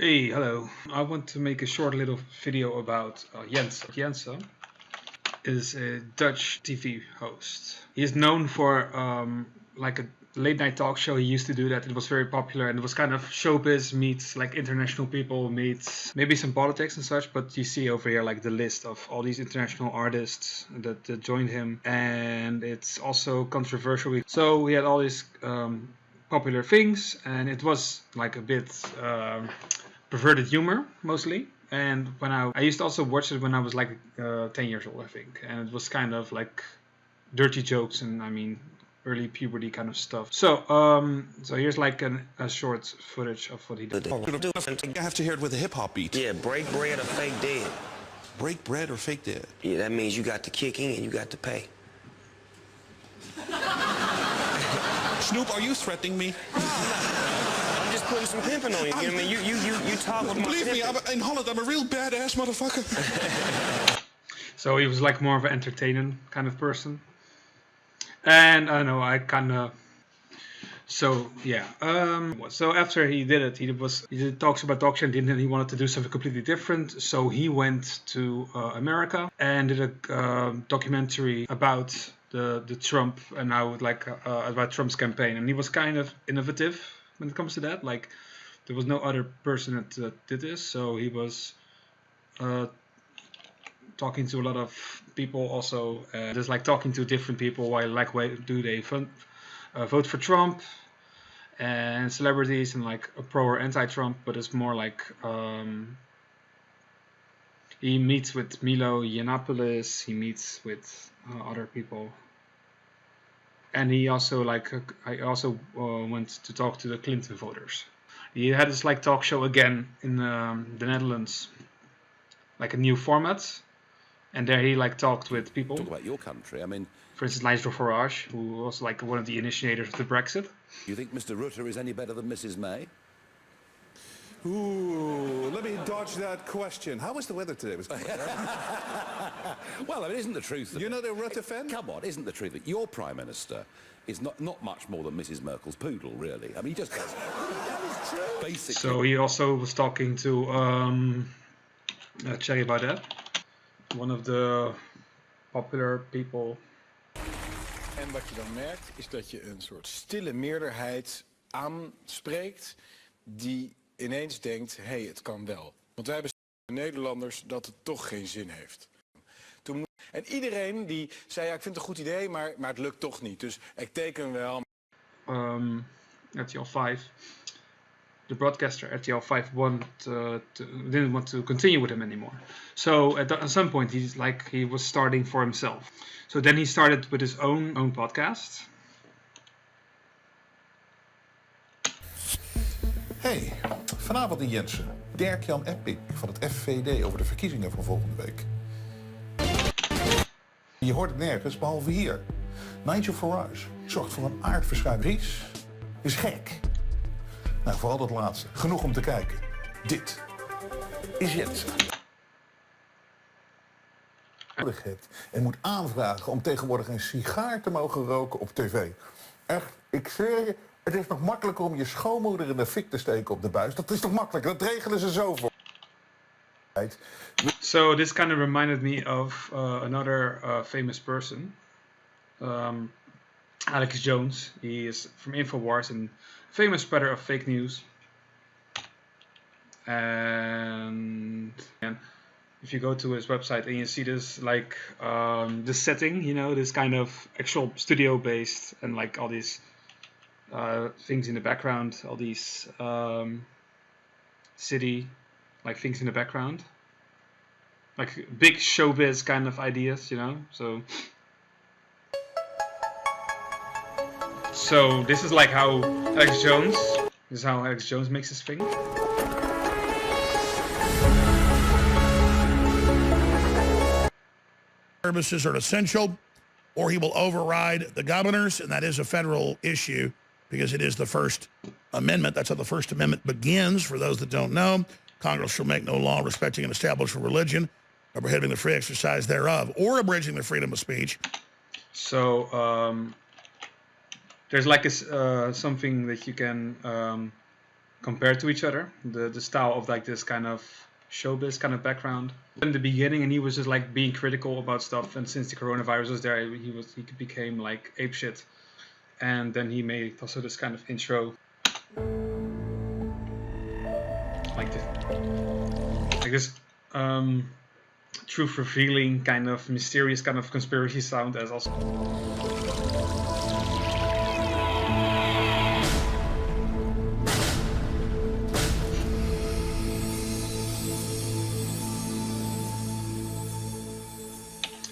Hey, hello. I want to make a short little video about Jens. Jens is a Dutch TV host. He is known for like a late night talk show. He used to do that. It was very popular and it was kind of showbiz meets like international people meets maybe some politics and such. But you see over here like the list of all these international artists that joined him, and it's also controversial. So we had all these popular things, and it was like a bit perverted humor mostly. And when I used to also watch it when I was like 10 years old, I think, and it was kind of like dirty jokes and I mean early puberty kind of stuff. So so here's like a short footage of what he did. I have to hear it with a hip hop beat. Yeah, break bread or fake dead. Break bread or fake dead. Yeah, that means you got to kick in and you got to pay. Snoop, are you threatening me? I'm just putting some pimping on you. I mean, you talk with my Believe me, pimping. in Holland, I'm a real badass motherfucker. So he was like more of an entertaining kind of person. And I don't know, I kind of. So yeah, so after he did it, he did talks about talk show and he wanted to do something completely different. So he went to America and did a documentary about the Trump and how like about Trump's campaign, and he was kind of innovative when it comes to that. Like there was no other person that did this, so he was talking to a lot of people also, just like talking to different people while like why do they vote for Trump, and celebrities and like a pro or anti-Trump, but it's more like he meets with Milo Yiannopoulos, he meets with other people, and he also like I also went to talk to the Clinton voters. He had this like talk show again in the Netherlands, like a new format, and there he like talked with people. Talk about your country. I mean, for instance, Nigel Farage, who was like one of the initiators of the Brexit. you think Mr. Rutte is any better than Mrs. May? Ooh, let me dodge that question. How was the weather today? Well, I mean, isn't the truth that... You're not a Rutte fan? Come on, isn't the truth that your Prime Minister is not much more than Mrs. Merkel's poodle, really? I mean, he just does... That is true. Basically. So he also was talking to Thierry Baudet, one of the popular people. En wat je dan merkt is dat je een soort stille meerderheid aanspreekt die ineens denkt, hé, het kan wel. Want wij hebben Nederlanders dat het toch geen zin heeft. En iedereen die zei, ja, ik vind het een goed idee, maar het lukt toch niet. Dus ik teken wel. RTL 5, the broadcaster RTL 5 didn't want to continue with him anymore. So at some point he was starting for himself. So then he started with his own podcast. Hey, vanavond in Jensen. Dirk-Jan Epping van het FVD over de verkiezingen van volgende week. Je hoort het nergens, behalve hier. Nigel Farage zorgt voor een aardverschuiving. Ries is gek. Nou, vooral dat laatste. Genoeg om te kijken. Dit is Jensen. Nodig hebt en moet aanvragen om tegenwoordig een sigaar te mogen roken op tv. Echt, ik zweer je, het is nog makkelijker om je schoonmoeder in de fik te steken op de buis. Dat is toch makkelijk, dat regelen ze zo voor. So this kind of reminded me of another famous person, Alex Jones. He is from InfoWars and famous spreader of fake news. And if you go to his website and you see this like this setting, you know, this kind of actual studio based and like all these things in the background, all these city like things in the background, like big showbiz kind of ideas, you know. So this is like how Alex Jones makes his thing. Services are essential, or he will override the governors, and that is a federal issue because it is the First Amendment. That's how the First Amendment begins. For those that don't know, Congress shall make no law respecting an established religion or prohibiting the free exercise thereof or abridging the freedom of speech. So there's like a, something that you can compared to each other. The style of like this kind of showbiz kind of background in the beginning, and he was just like being critical about stuff. And since the coronavirus was there, he became like apeshit. And then he made also this kind of intro, like this truth revealing kind of mysterious kind of conspiracy sound as also.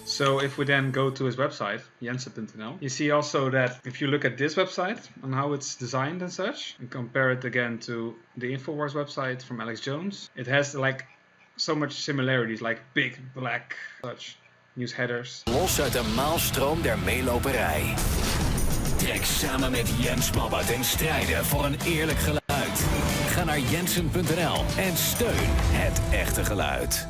So if we then go to his website, Jensen.nl, you see also that if you look at this website and how it's designed and such, and compare it again to the Infowars website from Alex Jones, it has like so much similarities, like big black such news headers. Los uit de maalstroom der meeloperij. Trek samen met Jens Mabba ten strijde voor een eerlijk geluid. Ga naar Jensen.nl en steun het echte geluid.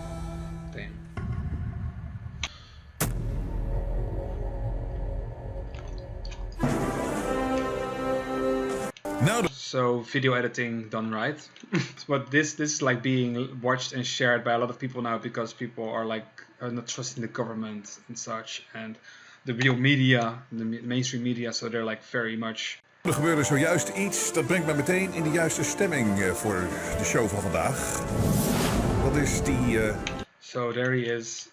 So video editing done right. But this is like being watched and shared by a lot of people now because people are like not trusting the government and such, and the real media, the mainstream media, so they're like very much. Er gebeurde zojuist iets dat brengt me meteen in de juiste stemming voor de show van vandaag. Dat is die. So there he is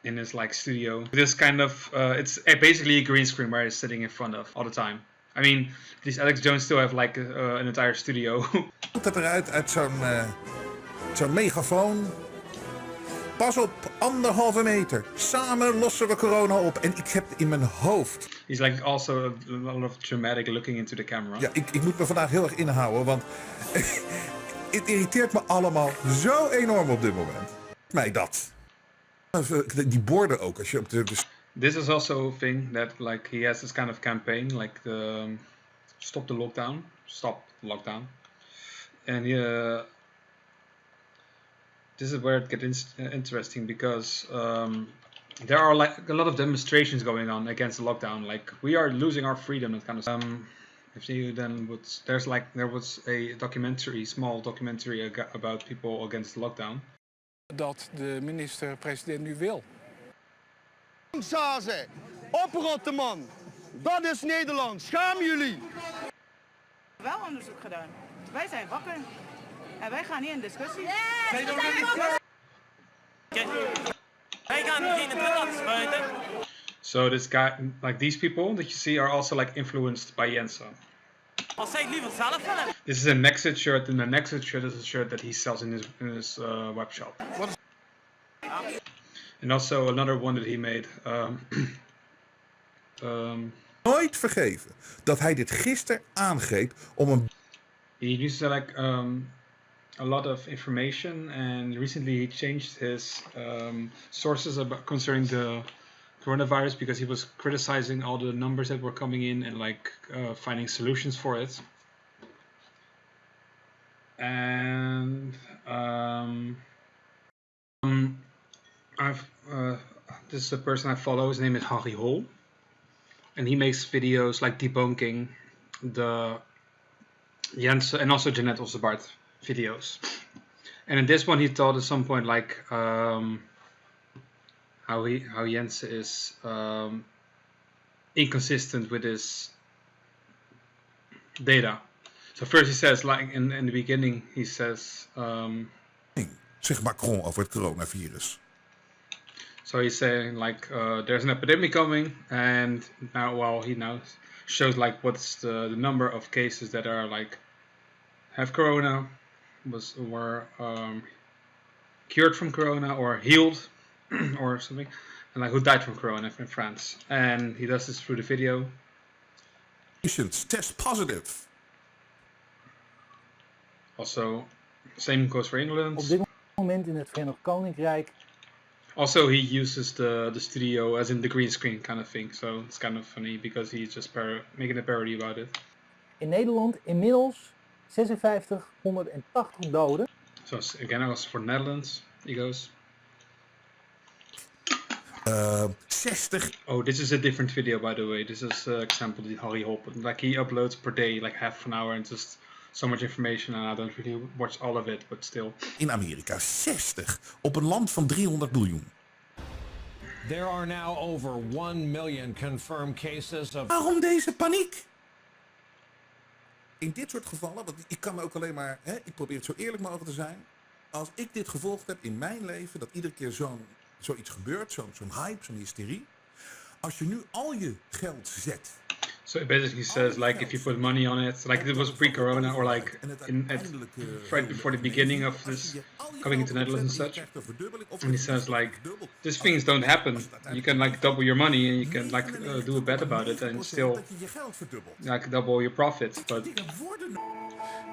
in his like studio. This kind of it's basically a green screen where he's sitting in front of all the time. I mean, these Alex Jones still have like an entire studio. Komt het eruit uit zo'n megafoon? Pas op, 1,5 meter. Samen lossen we corona op. En ik heb in mijn hoofd. He's like also a lot of dramatic looking into the camera. Ja, ik moet me vandaag heel erg inhouden, want het irriteert me allemaal zo enorm op dit moment. Mij dat. Die borden ook, als je op de. This is also a thing that like he has this kind of campaign, like the stop the lockdown, and this is where it gets interesting because there are like a lot of demonstrations going on against the lockdown. Like we are losing our freedom, that kind of stuff. If you then would, there was a small documentary about people against the lockdown. Dat de minister-president nu wil. Zazen, oprotten man. Dat is Nederland. Schaam jullie. Wel onderzoek gedaan. Wij zijn wakker. En wij gaan niet in discussie. Wij gaan geen drugs spuiten. So this guy, like these people that you see, are also like influenced by Jensen. Als zij het liever zelf willen. This is a Nexit shirt, and the Nexit shirt is a shirt that he sells in his webshop. And also another one that he made. Nooit vergeven dat hij dit gisteren aangreep om een. He used to like a lot of information, and recently he changed his sources concerning the coronavirus because he was criticizing all the numbers that were coming in and like finding solutions for it. And this is a person I follow. His name is Harry Hol, and he makes videos like debunking the Jens and also Jeanette Osdebart videos. And in this one, he thought at some point like how Jens is inconsistent with his data. So first he says, like in the beginning, he says. Zegt Macron over het coronavirus. So he's saying like there's an epidemic coming, and now he shows like what's the number of cases that are like have corona, were cured from corona or healed or something, and like who died from corona in France. And he does this through the video. Patients test positive. Also, same goes for England. Op dit moment in het Verenigd Koninkrijk. Also, he uses the studio as in the green screen kind of thing, so it's kind of funny because he's just making a parody about it. In Nederland inmiddels 5680 doden. So again, also for Netherlands, he goes. 60. Oh, this is a different video, by the way. This is example that Harry Hol, like he uploads per day, like half an hour, and just so much information and I don't really watch all of it, but still. In Amerika 60 op een land van 300 miljoen. There are now over 1 million confirmed cases of... Waarom deze paniek? In dit soort gevallen, want ik kan ook alleen maar, ik probeer het zo eerlijk mogelijk te zijn. Als ik dit gevolgd heb in mijn leven, dat iedere keer zoiets gebeurt, zo'n hype, zo'n hysterie. Als je nu al je geld zet. So it basically says like if you put money on it, like it was pre-corona or like right before the beginning of this coming into Netherlands and such. And he says like these things don't happen. You can like double your money and you can like do a bet about it and still like double your profit. But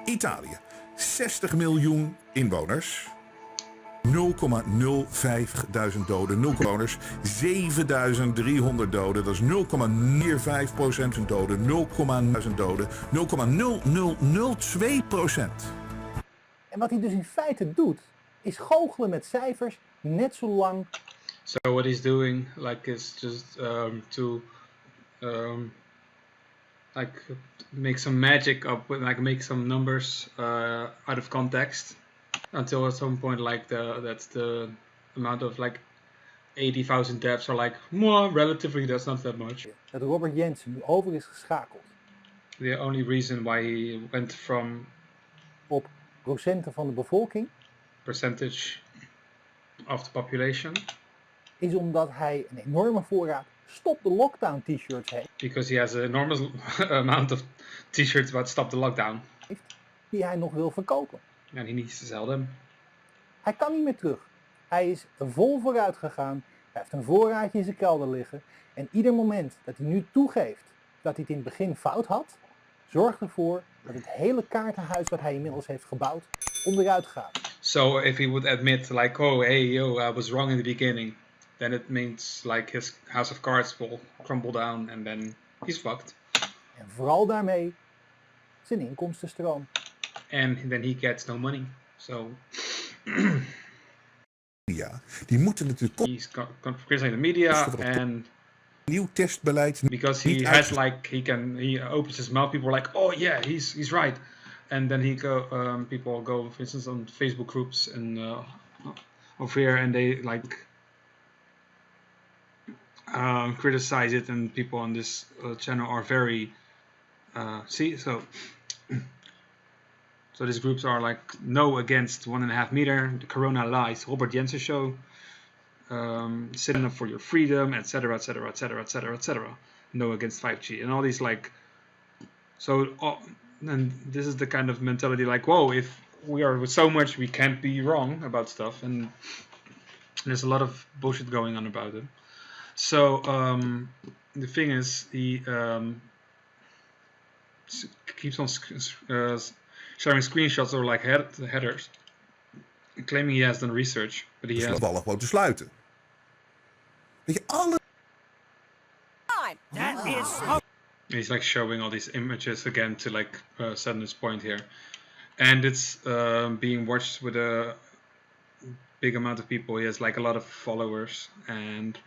Italië, 60 miljoen inwoners. 0,05 duizend doden, 0 bewoners, 7300 doden, dat is 0,05% doden, 0,1000 doden, 0,0002%. En wat hij dus in feite doet, is goochelen met cijfers net zo lang. So what he's doing like is just to like make some magic up with like make some numbers out of context. Until at some point, like that's the amount of like 80,000 deaths are like, more relatively that's not that much. Dat Robert Jensen nu over is geschakeld. The only reason why he went from op procenten van de bevolking, percentage of the population, is omdat hij een enorme voorraad Stop the Lockdown t-shirts heeft. Because he has an enormous amount of t-shirts about Stop the Lockdown. Die hij nog wil verkopen. And he needs to sell them. Hij kan niet meer terug. Hij is vol vooruit gegaan. Hij heeft een voorraadje in zijn kelder liggen. En ieder moment dat hij nu toegeeft dat hij het in het begin fout had, zorgt ervoor dat het hele kaartenhuis wat hij inmiddels heeft gebouwd onderuit gaat. So if he would admit like, oh hey yo, I was wrong in the beginning, then it means like his house of cards will crumble down and then he's fucked. En vooral daarmee zijn inkomstenstroom. And then he gets no money. So Ja, die moeten natuurlijk he's criticizing the media and nieuw testbeleid. Because he has like he opens his mouth, people are like, oh yeah, he's right, and then people go for instance on Facebook groups and over here and they like criticize it, and people on this channel are very so these groups are like no against 1.5 meter, the Corona lies, Robert Jensen show, sitting up for your freedom, etc., etc., etc., etc., etc. No against 5G and all these like. So and this is the kind of mentality like, whoa, if we are with so much, we can't be wrong about stuff, and there's a lot of bullshit going on about it. So the thing is, he keeps on sharing screenshots or like headers, claiming he has done research, but he has. Gewoon te sluiten. Weet je, alle. That is so. He's like showing all these images again to like set his point here, and it's being watched with a big amount of people. He has like a lot of followers, and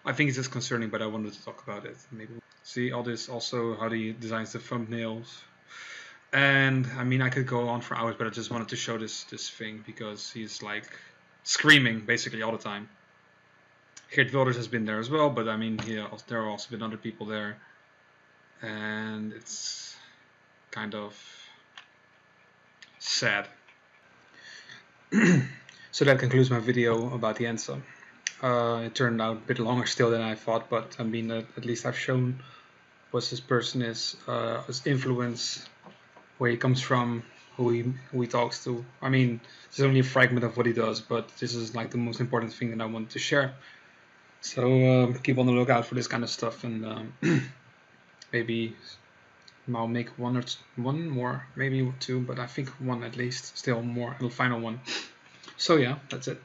I think it's just concerning. But I wanted to talk about it. Maybe see all this also how he designs the thumbnails. And I mean, I could go on for hours, but I just wanted to show this thing because he's like screaming basically all the time. Geert Wilders has been there as well, but I mean, there have also been other people there, and it's kind of sad. So that concludes my video about Jensen. It turned out a bit longer still than I thought, but I mean, at least I've shown what this person is, his influence, where he comes from, who he talks to. I mean, this is only a fragment of what he does, but this is like the most important thing that I wanted to share. So keep on the lookout for this kind of stuff, and maybe I'll make one more, maybe two, but I think one at least, still more, the final one. So yeah, that's it.